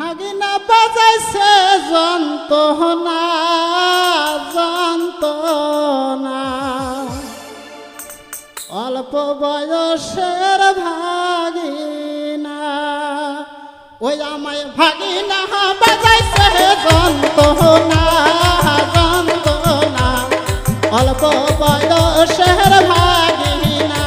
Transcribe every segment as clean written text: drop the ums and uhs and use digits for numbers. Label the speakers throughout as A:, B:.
A: ভাগিনা বাজাইছে যন্ত্রণা যন্ত্রণা অল্প বয়সের ভাগিনা ওই আমায় ভাগিনা বাজাইছে যন্ত্রণা যন্ত্রণা অল্প বয়সের ভাগিনা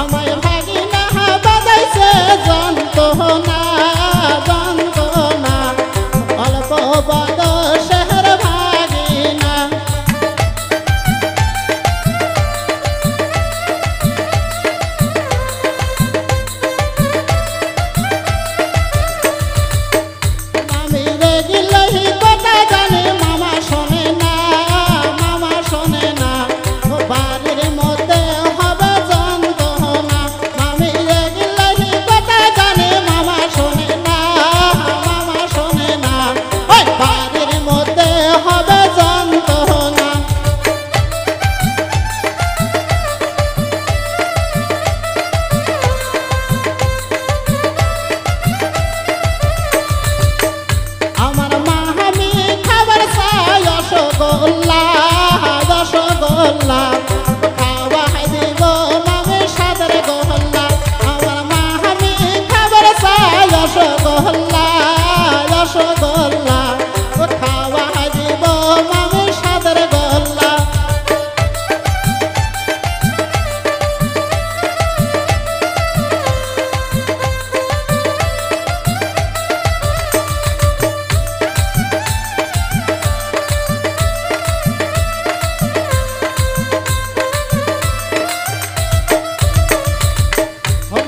A: আমায় ভাগিনা বাজাইছে যন্ত্রণা যন্ত্রণা অল্প বয়সের ভাগিনা আমি রেগিলেই কথা জানে মামা শোনে না মামা শোনে না ও বাড়ির মধ্যে হবে যন্ত্রণা আমি রেগিলেই কথা জানে মামা শোনে না মামা শোনে না ওই বাড়ির মধ্যে হবে যন্ত্রণা আমার মা আমি খাবার চাই রসগোল্লা রসগোল্লা খাওয়াই দিব মামে সাদের গোল্লা আমার মা আমি খাবার চাই রসগোল্লা রসগোল্লা খাওয়াই দিব মামে সাদের গোল্লা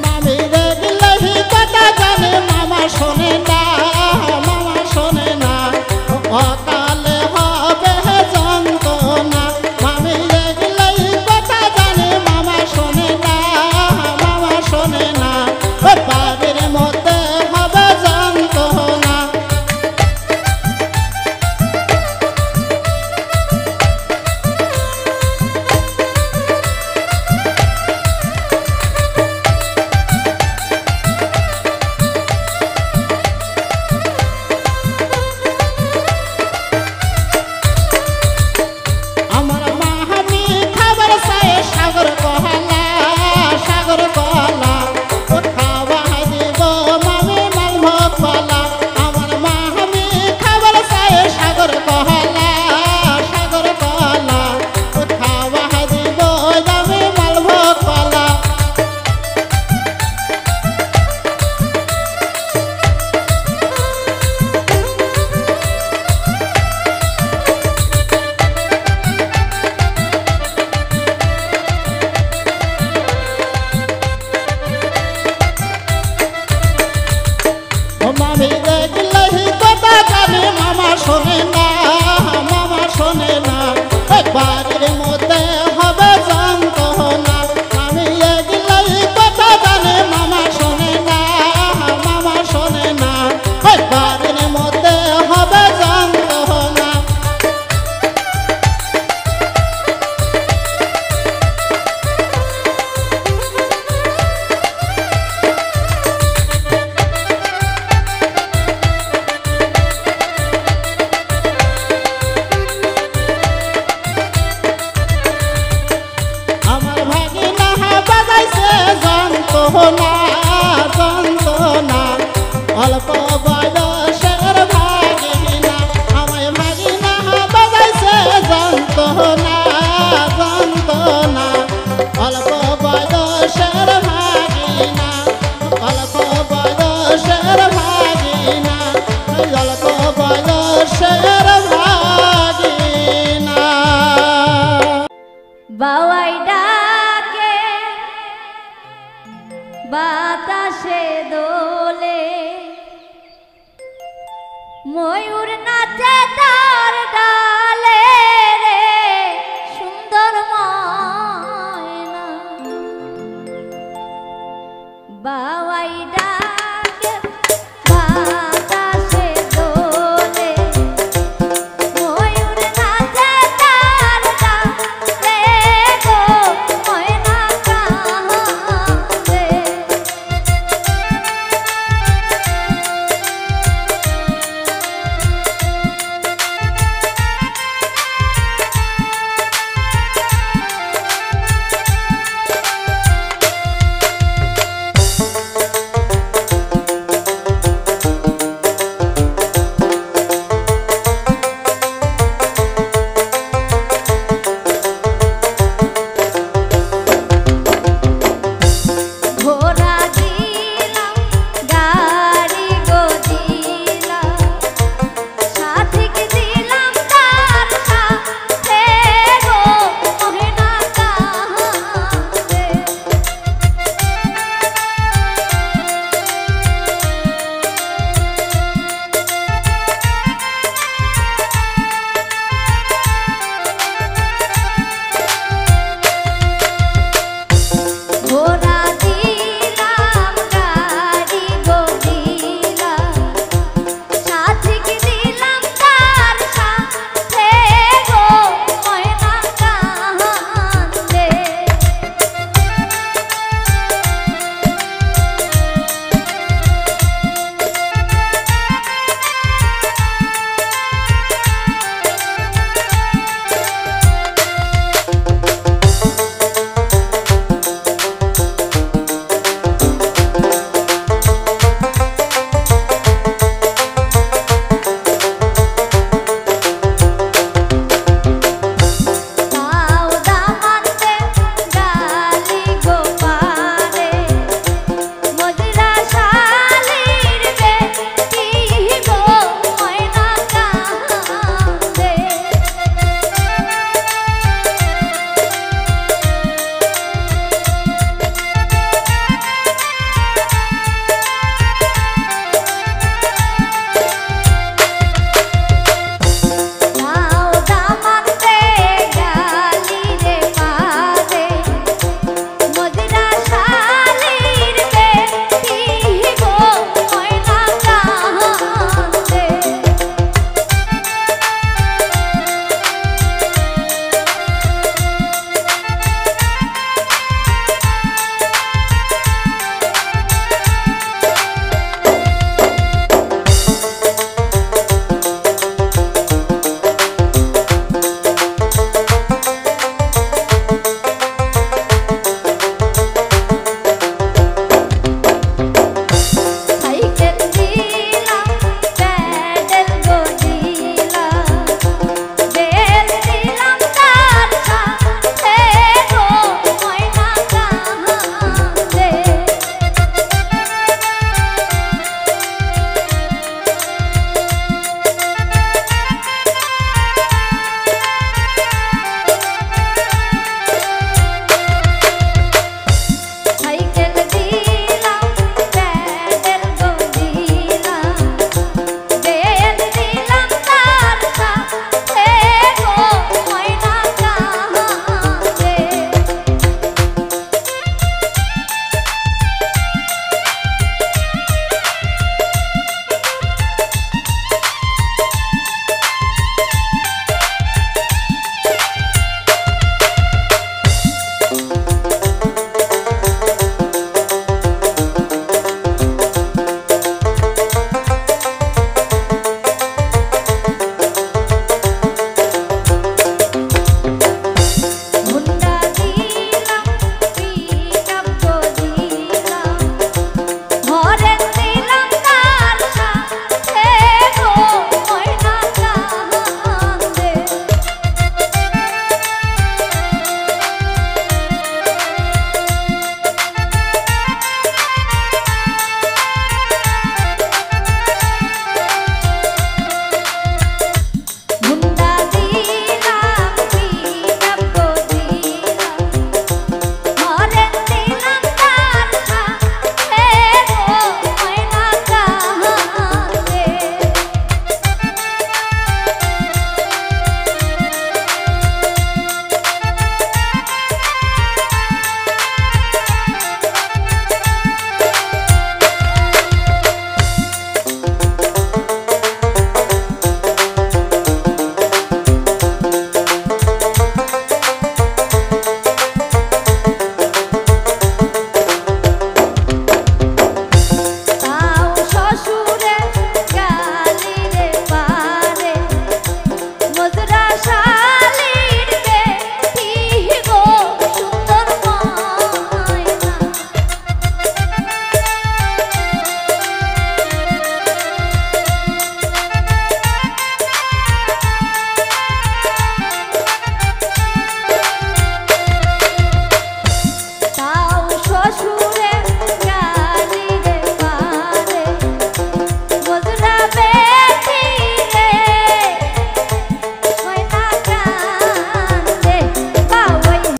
A: মামি রেগিলেই কথা জানে মামা শোনে না মামা শোনে না অকালে হবে যন্ত্রণা মামি রেগিলেই কথা জানে মামা শোনে না মামা শোনে না বাড়ির মধ্যে হবে যন্ত্রণা আমার মা আমি খাবার চাই সাগর কলা সাগর কলা ও খাওয়াই দিব মামি মালভোগ কলা আমার মা আমি খাবার চাই সাগর কলা সাগর কলা ও খাওয়াই দিব মামি মালভোগ কলা মামি রেগিলেই কথা জানে মামা শোনে না মামা শোনে না বাড়ির মধ্যে হবে যন্ত্রণা মামি রেগিলেই কথা জানে মামা শোনে না মামা শোনে না বাড়ির মধ্যে হবে যন্ত্রণা আমার ভাগিনা বাজাইছে যন্ত্রণা যন্ত্রণা অল্প বয়সের ভাগিনা আমায় ভাগিনা বাজাইছে যন্ত্রণা যন্ত্রণা অল্প বয়সের ভাগিনা অল্প বয়সের ভাগিনা অল্প বয়সের ভাগিনা
B: বাওয়াই ডাকে বাতাসে দোলে ময়ূর নাচে তার ডাক